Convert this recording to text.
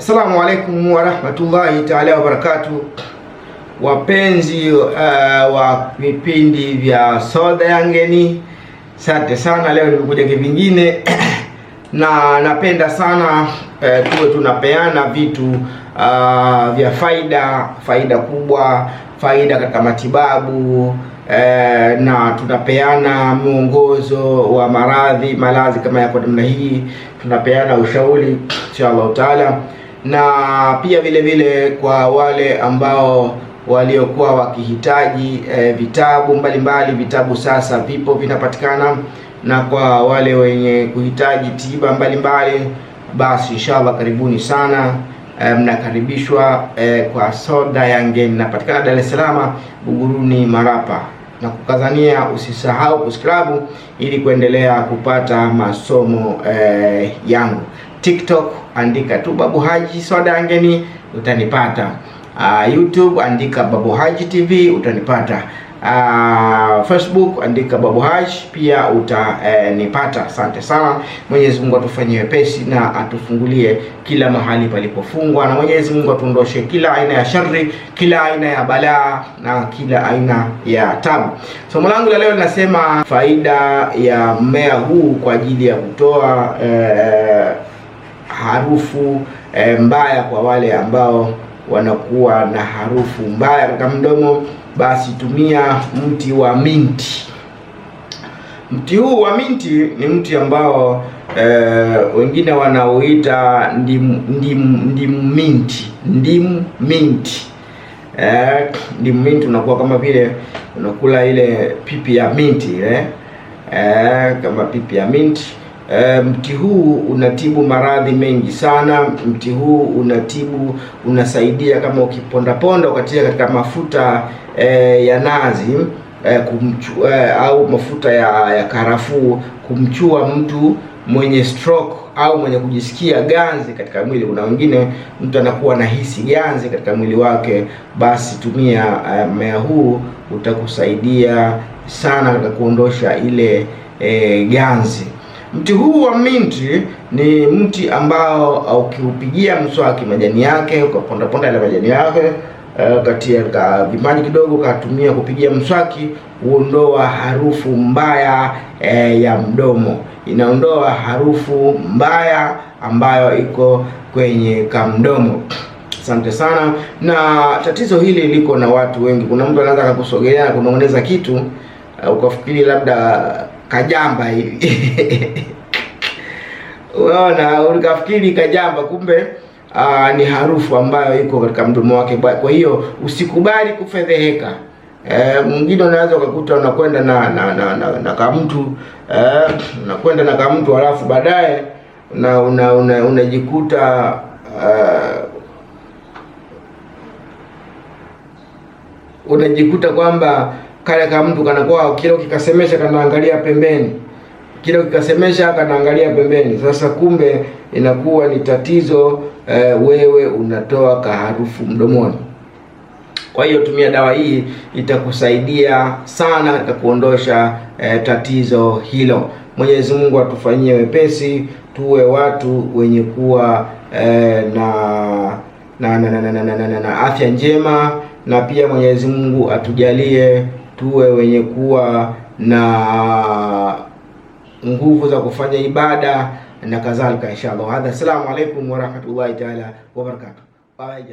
Assalamu alaikum warahmatullahi taala wabarakatuh. Wapenzi wa vipindi vya Soda ya Ngeni, asante sana. Leo nimekuja kivingine na napenda sana tuwe tunapeana vitu vya faida kubwa, faida katika matibabu, na tunapeana mwongozo wa malazi kama yako namna hii, tunapeana ushauri inshallah taala, na pia vile vile kwa wale ambao waliokuwa wakihitaji vitabu mbalimbali, vitabu sasa vipo vinapatikana, na kwa wale wenye kuhitaji tiba mbalimbali, basi inshallah karibuni sana. Mnakaribishwa kwa Soda ya Ngeni, napatikana Dar es Salaam, Buguruni, Marapa, na kukazania usisahau kusubscribe ili kuendelea kupata masomo yangu. TikTok andika tu Babu Haji Soda ya Ngeni utanipata. YouTube andika Babu Haji TV utanipata. Facebook andika Babu Haji pia utanipata. Asante sana. Mwenyezi Mungu atufanyie wepesi na atufungulie kila mahali palipofungwa, na Mwenyezi Mungu atuondoshe kila aina ya shari, kila aina ya balaa na kila aina ya tabu. Somo langu la leo linasema faida ya mmea huu kwa ajili ya kutoa harufu mbaya kwa wale ambao wanakuwa na harufu mbaya katika mdomo. Basi tumia mti wa minti. Mti huu wa minti ni mti ambao wengine wanauita ndimu minti. Ndimu minti unakuwa kama vile unakula ile pipi ya minti kama pipi ya minti. Mti huu unatibu maradhi mengi sana. Mti huu unasaidia kama ukiponda ukatia katika mafuta ya nazi, au mafuta ya karafuu, kumchua mtu mwenye stroke au mwenye kujisikia ganzi katika mwili. Kuna wengine mtu anakuwa anahisi ganzi katika mwili wake, basi tumia mmea huu, utakusaidia sana katika kuondosha ile ganzi. Mti huu wa minti ni mti ambao ukiupigia mswaki majani yake, ukaponda ile majani yake, katia vimaji kidogo, katumia kupigia mswaki, huondoa harufu mbaya ya mdomo. Inaondoa harufu mbaya ambayo iko kwenye kamdomo. Asante sana. Na tatizo hili liko na watu wengi. Kuna mtu anaanza kukusogelea na kunong'oneza kitu ukafikiri labda kajamba hivi unaona, ukafikiri kajamba, kumbe ni harufu ambayo iko katika mdomo wake. Kwa hiyo usikubali kufedheheka. Mwingine unaweza ukakuta unakwenda na kamtu unakwenda na kamtu, halafu baadaye unajikuta unajikuta kwamba kale kama mtu kanakuwa kile ukikasemesha kanaangalia pembeni, kile ukikasemesha kanaangalia pembeni. Sasa kumbe inakuwa ni tatizo, wewe unatoa kaharufu mdomoni. Kwa hiyo tumia dawa hii, itakusaidia sana katika kuondosha tatizo hilo. Mwenyezi Mungu atufanyie wepesi, tuwe watu wenye kuwa na afya njema, na pia Mwenyezi Mungu atujalie tuwe wenye kuwa na nguvu za kufanya ibada na kadhalika inshallah. Assalamu alaikum warahmatullahi taala wabarakatuh. Bye.